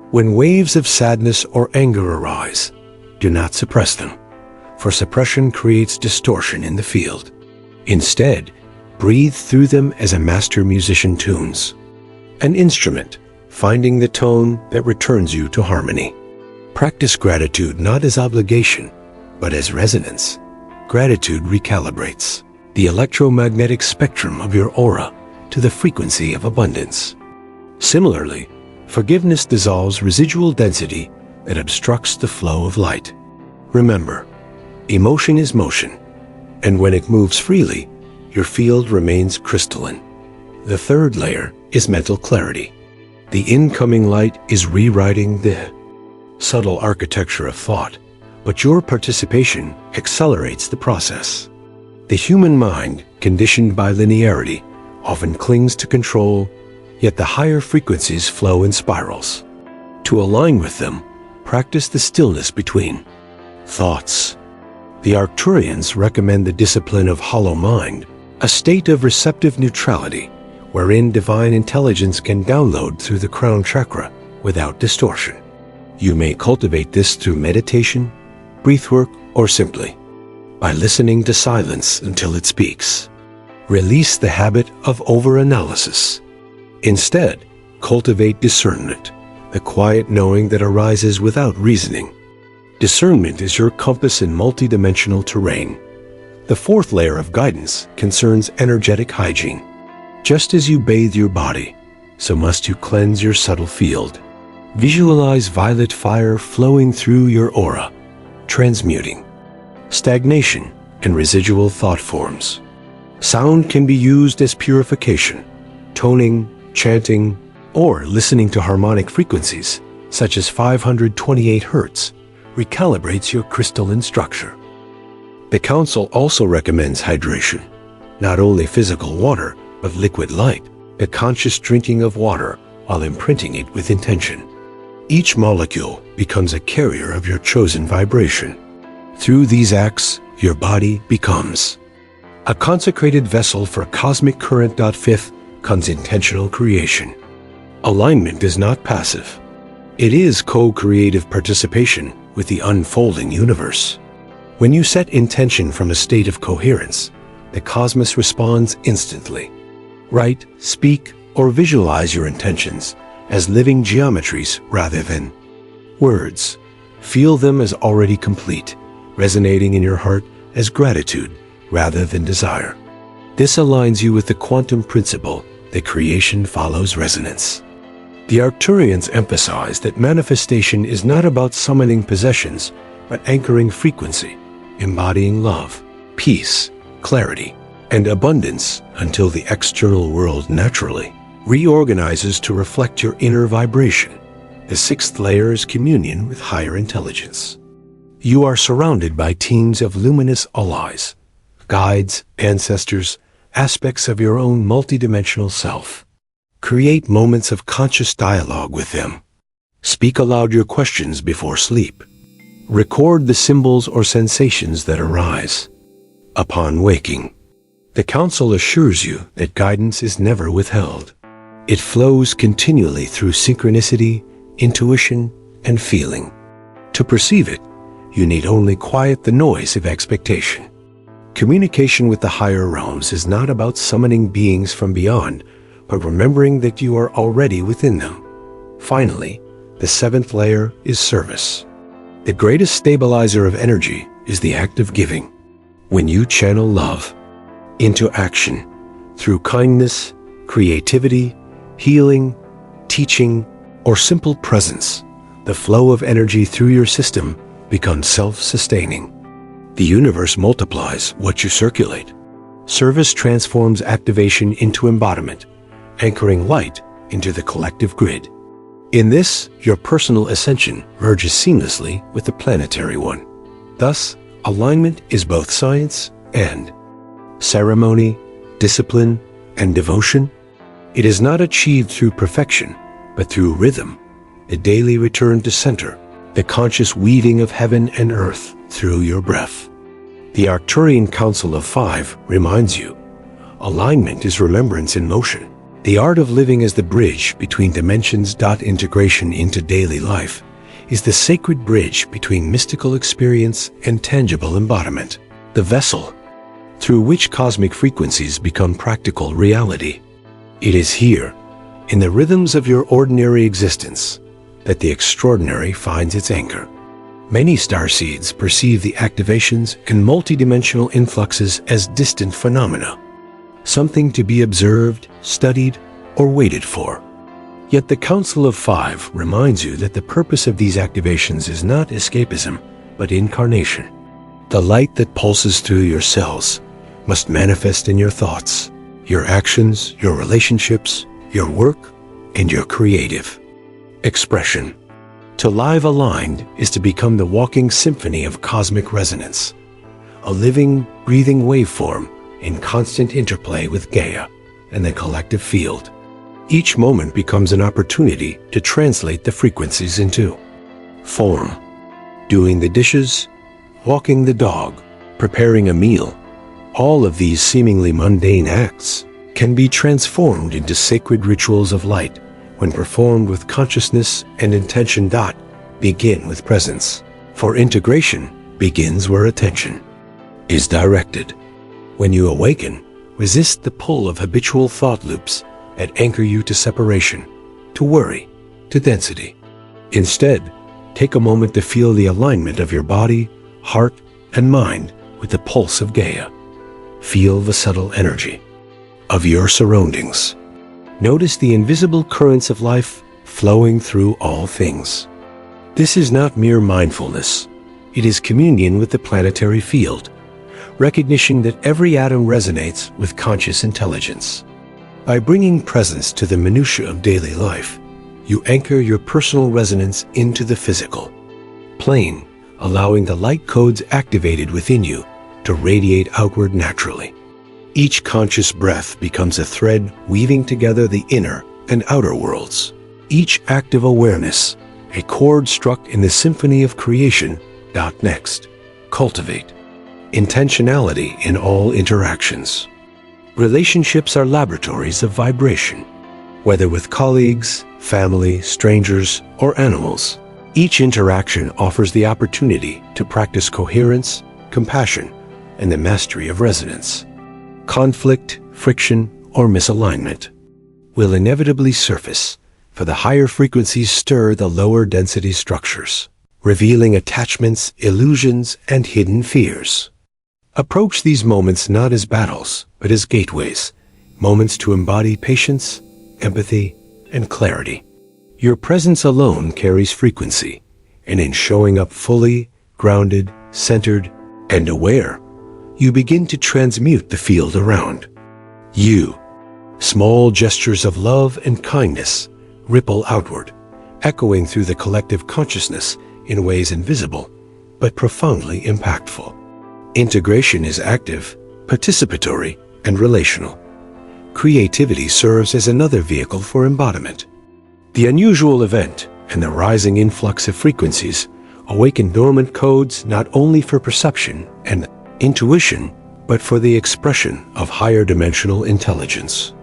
When waves of sadness or anger arise, do not suppress them, for suppression creates distortion in the field. Instead, breathe through them as a master musician tunes an instrument, finding the tone that returns you to harmony. Practice gratitude not as obligation, but as resonance. Gratitude recalibrates the electromagnetic spectrum of your aura to the frequency of abundance. Similarly, forgiveness dissolves residual density that obstructs the flow of light. Remember, emotion is motion, and when it moves freely, your field remains crystalline. The third layer is mental clarity. The incoming light is rewriting the subtle architecture of thought, but your participation accelerates the process. The human mind, conditioned by linearity, often clings to control, yet the higher frequencies flow in spirals. To align with them, practice the stillness between thoughts. The Arcturians recommend the discipline of hollow mind, a state of receptive neutrality, wherein divine intelligence can download through the crown chakra without distortion. You may cultivate this through meditation, breathwork, or simply by listening to silence until it speaks. Release the habit of overanalysis. Instead, cultivate discernment, the quiet knowing that arises without reasoning. Discernment is your compass in multidimensional terrain. The fourth layer of guidance concerns energetic hygiene. Just as you bathe your body, so must you cleanse your subtle field. Visualize violet fire flowing through your aura, transmuting stagnation and residual thought forms. Sound can be used as purification. Toning, chanting, or listening to harmonic frequencies, such as 528 Hz, recalibrates your crystalline structure. The Council also recommends hydration, not only physical water, but liquid light, the conscious drinking of water while imprinting it with intention. Each molecule becomes a carrier of your chosen vibration. Through these acts, your body becomes a consecrated vessel for cosmic current. Fifth comes intentional creation. Alignment is not passive. It is co-creative participation with the unfolding universe. When you set intention from a state of coherence, the cosmos responds instantly. Write, speak, or visualize your intentions as living geometries rather than words. Feel them as already complete, resonating in your heart as gratitude rather than desire. This aligns you with the quantum principle that creation follows resonance. The Arcturians emphasize that manifestation is not about summoning possessions, but anchoring frequency, embodying love, peace, clarity, and abundance until the external world naturally reorganizes to reflect your inner vibration. The sixth layer is communion with higher intelligence. You are surrounded by teams of luminous allies, guides, ancestors, aspects of your own multidimensional self. Create moments of conscious dialogue with them. Speak aloud your questions before sleep. Record the symbols or sensations that arise upon waking. The Council assures you that guidance is never withheld. It flows continually through synchronicity, intuition, and feeling. To perceive it, you need only quiet the noise of expectation. Communication with the higher realms is not about summoning beings from beyond, but remembering that you are already within them. Finally, the seventh layer is service. The greatest stabilizer of energy is the act of giving. When you channel love into action through kindness, creativity, healing, teaching, or simple presence, the flow of energy through your system becomes self-sustaining. The universe multiplies what you circulate. Service transforms activation into embodiment, anchoring light into the collective grid. In this, your personal ascension merges seamlessly with the planetary one. Thus, alignment is both science and ceremony, discipline, and devotion. It is not achieved through perfection, but through rhythm, a daily return to center, the conscious weaving of heaven and earth through your breath. The Arcturian Council of Five reminds you, alignment is remembrance in motion. The art of living as the bridge between dimensions. Integration into daily life is the sacred bridge between mystical experience and tangible embodiment, the vessel through which cosmic frequencies become practical reality. It is here, in the rhythms of your ordinary existence, that the extraordinary finds its anchor. Many starseeds perceive the activations and multidimensional influxes as distant phenomena, something to be observed, studied, or waited for. Yet the Council of Five reminds you that the purpose of these activations is not escapism, but incarnation. The light that pulses through your cells must manifest in your thoughts, your actions, your relationships, your work, and your creative expression. To live aligned is to become the walking symphony of cosmic resonance, a living, breathing waveform in constant interplay with Gaia and the collective field. Each moment becomes an opportunity to translate the frequencies into form. Doing the dishes, walking the dog, preparing a meal, all of these seemingly mundane acts can be transformed into sacred rituals of light when performed with consciousness and intention. Begin with presence, for integration begins where attention is directed. When you awaken, resist the pull of habitual thought loops that anchor you to separation, to worry, to density. Instead, take a moment to feel the alignment of your body, heart, and mind with the pulse of Gaia. Feel the subtle energy of your surroundings. Notice the invisible currents of life flowing through all things. This is not mere mindfulness. It is communion with the planetary field, recognition that every atom resonates with conscious intelligence. By bringing presence to the minutiae of daily life, you anchor your personal resonance into the physical plane, allowing the light codes activated within you to radiate outward naturally. Each conscious breath becomes a thread weaving together the inner and outer worlds. Each act of awareness, a chord struck in the symphony of creation. Next, cultivate intentionality in all interactions. Relationships are laboratories of vibration. Whether with colleagues, family, strangers, or animals, each interaction offers the opportunity to practice coherence, compassion, and the mastery of resonance. Conflict, friction, or misalignment will inevitably surface, for the higher frequencies stir the lower density structures, revealing attachments, illusions, and hidden fears. Approach these moments not as battles, but as gateways, moments to embody patience, empathy, and clarity. Your presence alone carries frequency, and in showing up fully, grounded, centered, and aware, you begin to transmute the field around you. Small gestures of love and kindness ripple outward, echoing through the collective consciousness in ways invisible but profoundly impactful. Integration is active, participatory, and relational. Creativity serves as another vehicle for embodiment. The unusual event and the rising influx of frequencies awaken dormant codes not only for perception and intuition, but for the expression of higher dimensional intelligence.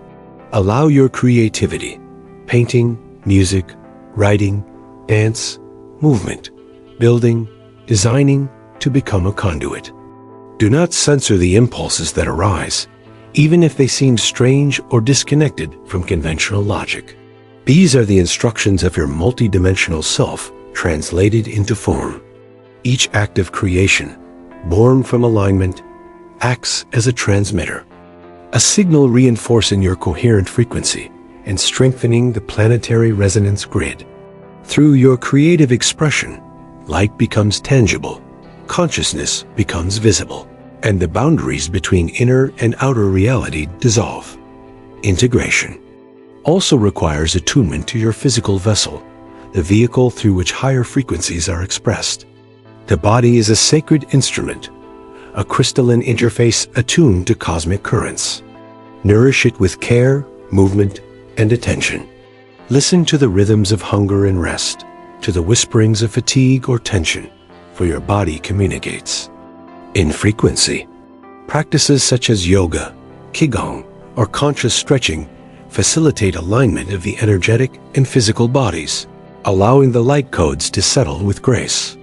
Allow your creativity, painting, music, writing, dance, movement, building, designing, to become a conduit. Do not censor the impulses that arise, even if they seem strange or disconnected from conventional logic. These are the instructions of your multidimensional self translated into form. Each act of creation, born from alignment, acts as a transmitter, a signal reinforcing your coherent frequency and strengthening the planetary resonance grid. Through your creative expression, light becomes tangible, consciousness becomes visible, and the boundaries between inner and outer reality dissolve. Integration also requires attunement to your physical vessel, the vehicle through which higher frequencies are expressed. The body is a sacred instrument, a crystalline interface attuned to cosmic currents. Nourish it with care, movement, and attention. Listen to the rhythms of hunger and rest, to the whisperings of fatigue or tension, for your body communicates in frequency. Practices such as yoga, qigong, or conscious stretching facilitate alignment of the energetic and physical bodies, allowing the light codes to settle with grace.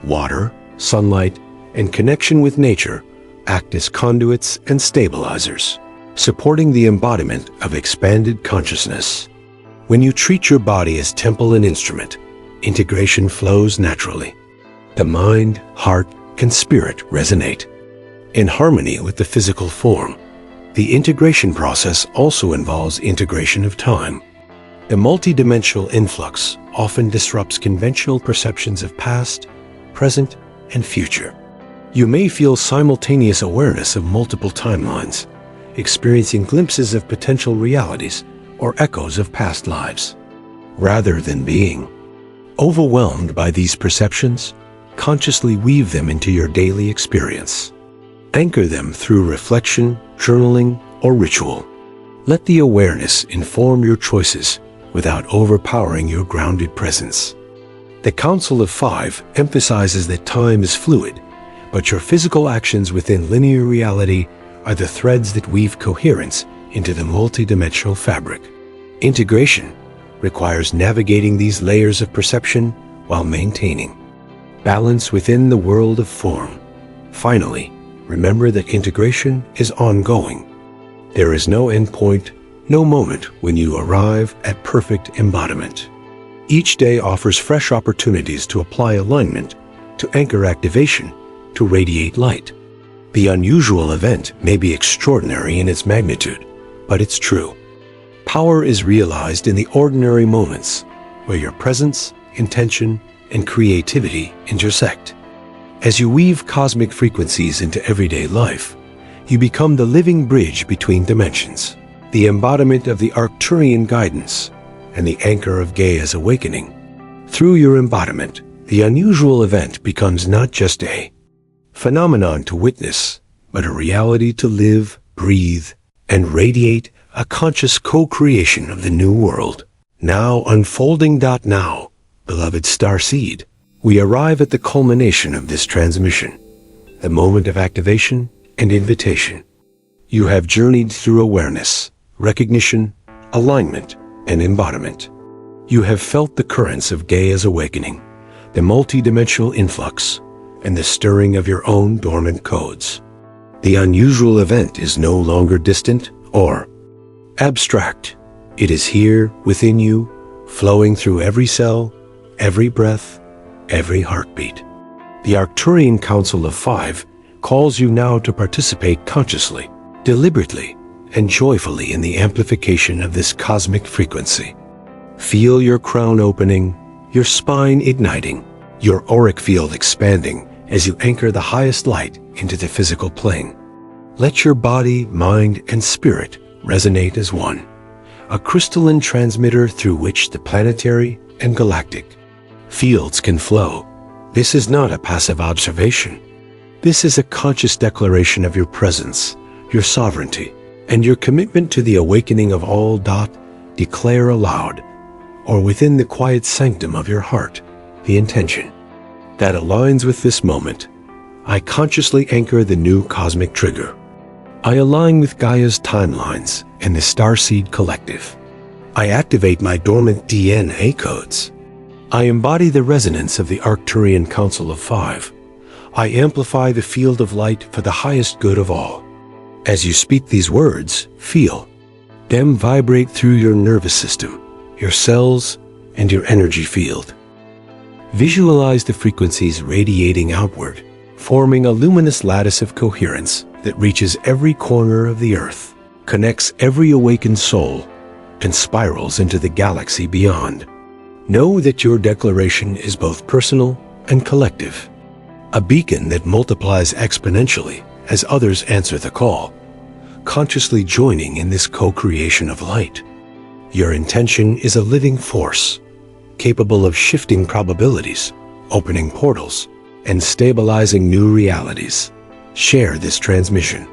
Water, sunlight, and connection with nature act as conduits and stabilizers, supporting the embodiment of expanded consciousness. When you treat your body as temple and instrument, integration flows naturally. The mind, heart, and spirit resonate. In harmony with the physical form, the integration process also involves integration of time. The multidimensional influx often disrupts conventional perceptions of past, present, and future. You may feel simultaneous awareness of multiple timelines, experiencing glimpses of potential realities or echoes of past lives. Rather than being overwhelmed by these perceptions, consciously weave them into your daily experience. Anchor them through reflection, journaling, or ritual. Let the awareness inform your choices without overpowering your grounded presence. The Council of Five emphasizes that time is fluid, but your physical actions within linear reality are the threads that weave coherence into the multidimensional fabric. Integration requires navigating these layers of perception while maintaining balance within the world of form. Finally, remember that integration is ongoing. There is no endpoint, no moment when you arrive at perfect embodiment. Each day offers fresh opportunities to apply alignment, to anchor activation, to radiate light. The unusual event may be extraordinary in its magnitude, but it's true. Power is realized in the ordinary moments where your presence, intention, and creativity intersect. As you weave cosmic frequencies into everyday life, you become the living bridge between dimensions, the embodiment of the Arcturian guidance, and the anchor of Gaia's awakening. Through your embodiment, the unusual event becomes not just a phenomenon to witness, but a reality to live, breathe, and radiate, a conscious co-creation of the new world. Now unfolding. Now, beloved starseed, we arrive at the culmination of this transmission, the moment of activation and invitation. You have journeyed through awareness, recognition, alignment, and embodiment. You have felt the currents of Gaia's awakening, the multidimensional influx, and the stirring of your own dormant codes. The unusual event is no longer distant or abstract. It is here within you, flowing through every cell, every breath, every heartbeat. The Arcturian Council of Five calls you now to participate consciously, deliberately, and joyfully in the amplification of this cosmic frequency. Feel your crown opening, your spine igniting, your auric field expanding as you anchor the highest light into the physical plane. Let your body, mind, and spirit resonate as one, a crystalline transmitter through which the planetary and galactic fields can flow. This is not a passive observation. This is a conscious declaration of your presence, your sovereignty, and your commitment to the awakening of all. Declare aloud, or within the quiet sanctum of your heart, the intention that aligns with this moment. I consciously anchor the new cosmic trigger. I align with Gaia's timelines and the starseed collective. I activate my dormant DNA codes. I embody the resonance of the Arcturian Council of Five. I amplify the field of light for the highest good of all. As you speak these words, feel them vibrate through your nervous system, your cells, and your energy field. Visualize the frequencies radiating outward, forming a luminous lattice of coherence that reaches every corner of the earth, connects every awakened soul, and spirals into the galaxy beyond. Know that your declaration is both personal and collective, a beacon that multiplies exponentially as others answer the call, consciously joining in this co-creation of light. Your intention is a living force, capable of shifting probabilities, opening portals, and stabilizing new realities. Share this transmission.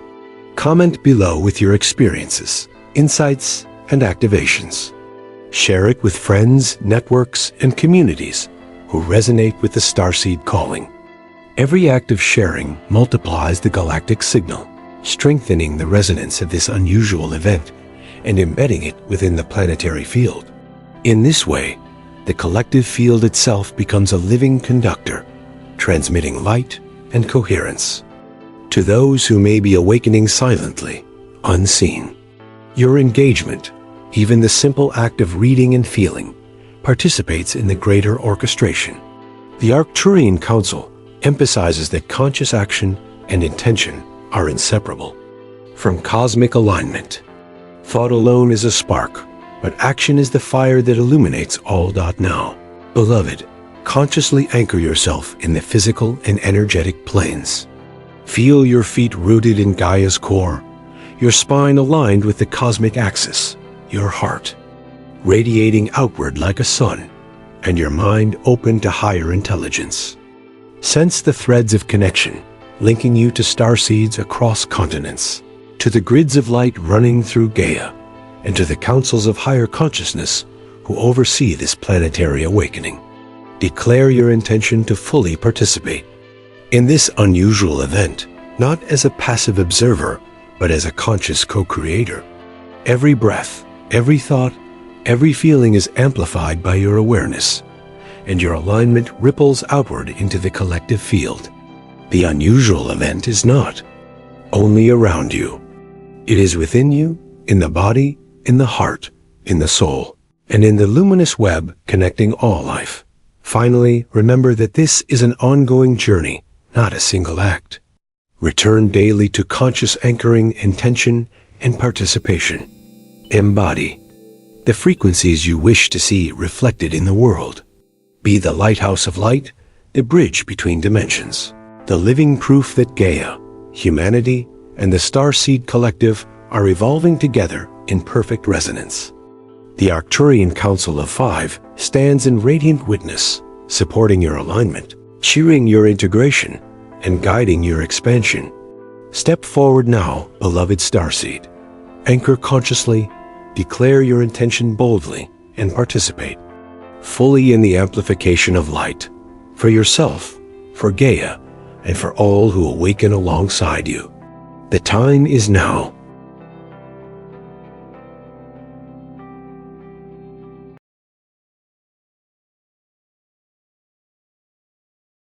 Comment below with your experiences, insights, and activations. Share it with friends, networks, and communities who resonate with the starseed calling. Every act of sharing multiplies the galactic signal, strengthening the resonance of this unusual event and embedding it within the planetary field. In this way, the collective field itself becomes a living conductor, transmitting light and coherence to those who may be awakening silently, unseen. Your engagement, even the simple act of reading and feeling, participates in the greater orchestration. The Arcturian Council emphasizes that conscious action and intention are inseparable from cosmic alignment. Thought alone is a spark, but action is the fire that illuminates all. Now, beloved, consciously anchor yourself in the physical and energetic planes. Feel your feet rooted in Gaia's core, your spine aligned with the cosmic axis, your heart radiating outward like a sun, and your mind open to higher intelligence. Sense the threads of connection linking you to starseeds across continents, to the grids of light running through Gaia, and to the councils of higher consciousness who oversee this planetary awakening. Declare your intention to fully participate in this unusual event, not as a passive observer, but as a conscious co-creator. Every breath, every thought, every feeling is amplified by your awareness, and your alignment ripples outward into the collective field. The unusual event is not only around you. It is within you, in the body, in the heart, in the soul, and in the luminous web connecting all life. Finally, remember that this is an ongoing journey, not a single act. Return daily to conscious anchoring, intention, and participation. Embody the frequencies you wish to see reflected in the world. Be the lighthouse of light, the bridge between dimensions, the living proof that Gaia, humanity, and the starseed collective are evolving together in perfect resonance. The Arcturian Council of Five stands in radiant witness, supporting your alignment, cheering your integration, and guiding your expansion. Step forward now, beloved starseed. Anchor consciously, declare your intention boldly, and participate fully in the amplification of light, for yourself, for Gaia, and for all who awaken alongside you. The time is now.